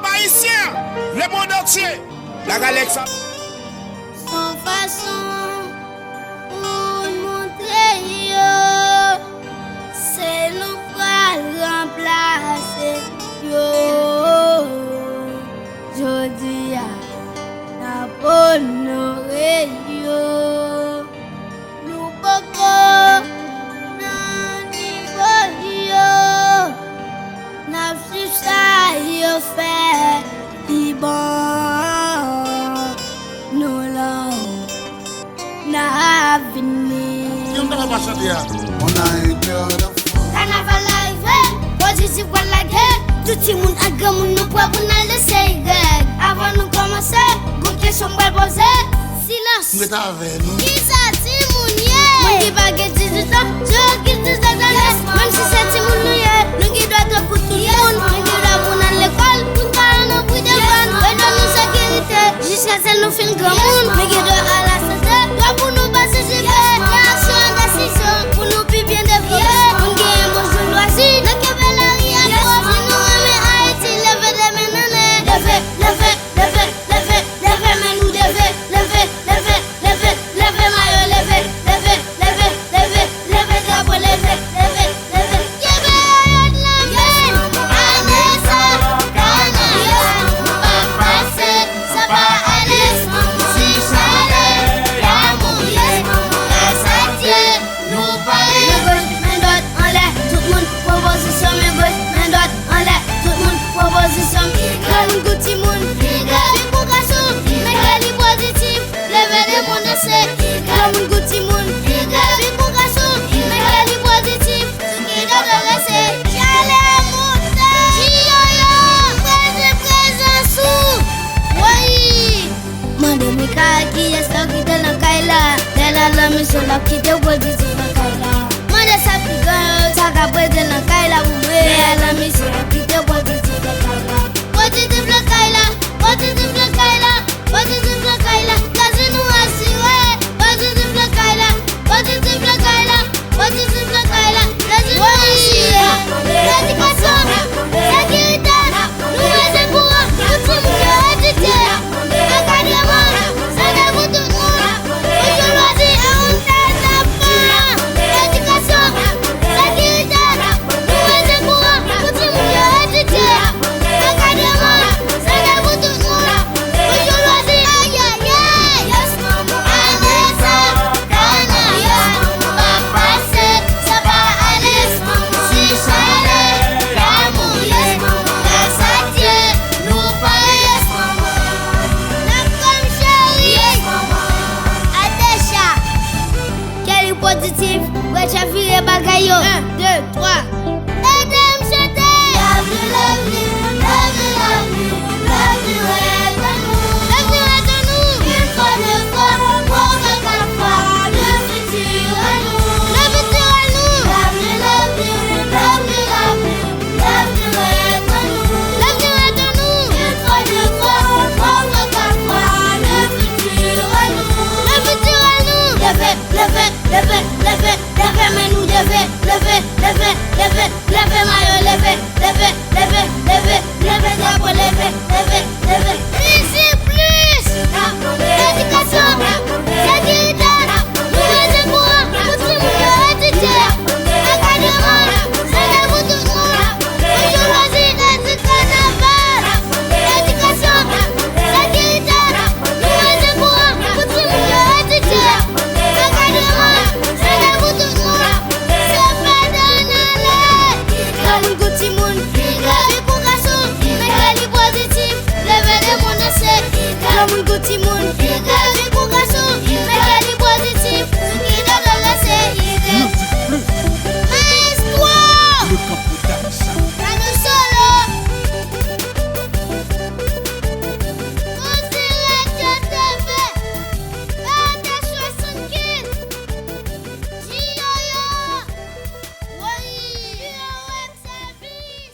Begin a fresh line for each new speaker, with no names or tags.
peuple haïtien, le monde entier. La galaxie.
Sans façon pour montrer yo, c'est nous pour remplacer yo. Jodi a honoré yo, nous poko nan niveau yo, n'a su ça yo fait di bon.
Carnaval arrivé, positif pour la guerre. Tout le monde a gagné, nous pouvons nous laisser gagner. Avant nous commencer, bonne question pour poser. Silence. Qui ça, Timounier? Moi qui va gagner 18 ans, je quitte 18 ans. Même si c'est Timounier, nous qui doit être pour tout le monde. Nous qui doit pour à l'école, pour nous nous pour des bonnes. Et dans nos sécurité, jusqu'à ce que nous fassions grand monde. Nous qui doit à la santé, doit pour nous passer super. Pour nous bien développer, on gagne un bon jeu loisir. Nous qui veut la rien pour nous aimer Haïti, levez les mains, levez, mais nous levez, maillot, levez, drapeau, levez. Qui est-ce qui est dans la caille là? Elle a la mission là qui te voit.